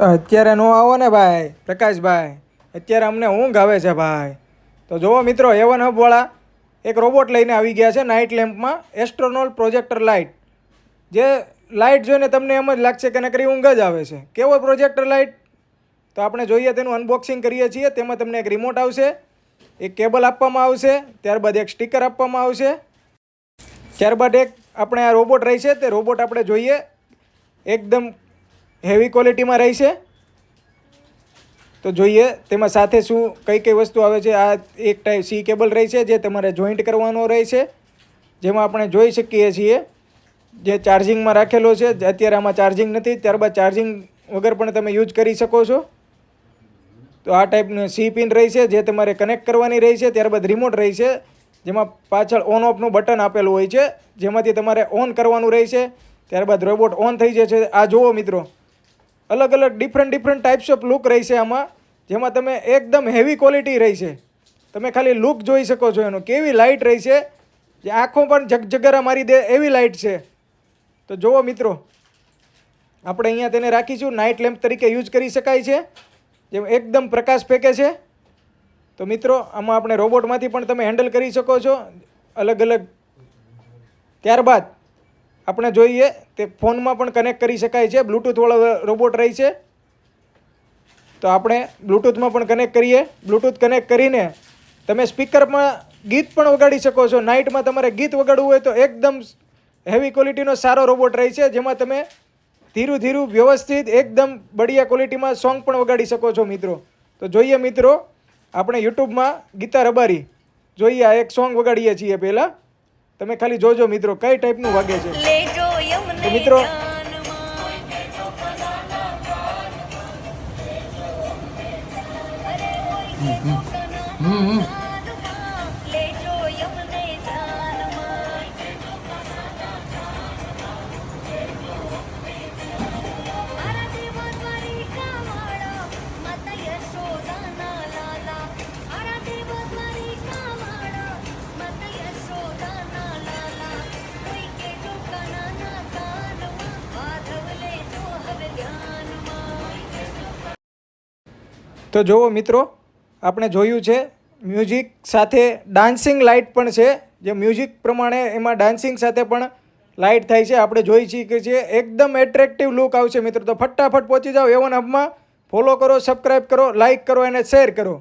અત્યારે નો આવો ને ભાઈ પ્રકાશભાઈ, અત્યારે અમને ઊંઘ આવે છે ભાઈ. તો જુઓ મિત્રો, A1 હબવાળા એક રોબોટ લઈને આવી ગયા છે નાઇટ લેમ્પમાં, એસ્ટ્રોનોલ પ્રોજેક્ટર લાઇટ. જે લાઇટ જોઈને તમને એમ જ લાગશે કે નકરી ઊંઘ જ આવે છે. કેવો પ્રોજેક્ટર લાઇટ? તો આપણે જોઈએ, તેનું અનબોક્સિંગ કરીએ છીએ. તેમાં તમને એક રિમોટ આવશે, એક કેબલ આપવામાં આવશે, ત્યારબાદ એક સ્ટીકર આપવામાં આવશે, ત્યારબાદ એક આપણે આ રોબોટ રહી છે તે રોબોટ આપણે જોઈએ એકદમ હેવી ક્વોલિટીમાં રહેશે. તો જોઈએ તેમાં સાથે શું કઈ કઈ વસ્તુ આવે છે. આ એક ટાઈપ સી કેબલ રહી છે જે તમારે જોઈન્ટ કરવાનો રહે છે, જેમાં આપણે જોઈ શકીએ છીએ જે ચાર્જિંગમાં રાખેલો છે. અત્યારે આમાં ચાર્જિંગ નથી, ત્યારબાદ ચાર્જિંગ વગર પણ તમે યુઝ કરી શકો છો. તો આ ટાઈપની સી પિન રહી છે જે તમારે કનેક્ટ કરવાની રહી છે. ત્યારબાદ રિમોટ રહી છે જેમાં પાછળ ઓન ઓફનું બટન આપેલું હોય છે, જેમાંથી તમારે ઓન કરવાનું રહે છે. ત્યારબાદ રોબોટ ઓન થઈ જાય છે. આ જુઓ મિત્રો, અલગ અલગ ડિફરન્ટ ટાઈપ્સ ઓફ લુક રહી છે આમાં, જેમાં તમે એકદમ હેવી ક્વોલિટી રહી છે. તમે ખાલી લુક જોઈ શકો છો એનો, કેવી લાઇટ રહી છે, જે આંખો પણ ઝગઝગરા મારી દે એવી લાઇટ છે. તો જુઓ મિત્રો, આપણે અહીંયા તેને રાખીશું, નાઇટ લેમ્પ તરીકે યુઝ કરી શકાય છે, જેમ એકદમ પ્રકાશ ફેંકે છે. તો મિત્રો, આમાં આપણે રોબોટમાંથી પણ તમે હેન્ડલ કરી શકો છો અલગ અલગ. ત્યારબાદ આપણે જોઈએ તે ફોનમાં પણ કનેક્ટ કરી શકાય છે. બ્લૂટૂથવાળો રોબોટ રહી છે, તો આપણે બ્લૂટૂથમાં પણ કનેક્ટ કરીએ. બ્લૂટૂથ કનેક્ટ કરીને તમે સ્પીકરમાં ગીત પણ વગાડી શકો છો. નાઇટમાં તમારે ગીત વગાડવું હોય તો એકદમ હેવી ક્વોલિટીનો સારો રોબોટ રહી છે, જેમાં તમે ધીરું ધીરું વ્યવસ્થિત એકદમ બઢિયા ક્વોલિટીમાં સોંગ પણ વગાડી શકો છો મિત્રો. તો જોઈએ મિત્રો, આપણે યુટ્યુબમાં ગીતા રબારી જોઈએ, આ એક સોંગ વગાડીએ છીએ પહેલાં. તમે ખાલી જોજો મિત્રો કઈ ટાઈપનું વાગે છે. તો મિત્રો તો જુઓ મિત્રો, આપણે જોયું છે મ્યુઝિક સાથે ડાન્સિંગ લાઇટ પણ છે, જે મ્યુઝિક પ્રમાણે એમાં ડાન્સિંગ સાથે પણ લાઇટ થાય છે. આપણે જોઈ છીએ કે એકદમ એટ્રેક્ટિવ લુક આવશે મિત્રો. તો ફટાફટ પહોંચી જાઓ A1 હબમાં, ફોલો કરો, સબસ્ક્રાઈબ કરો, લાઇક કરો અને શેર કરો.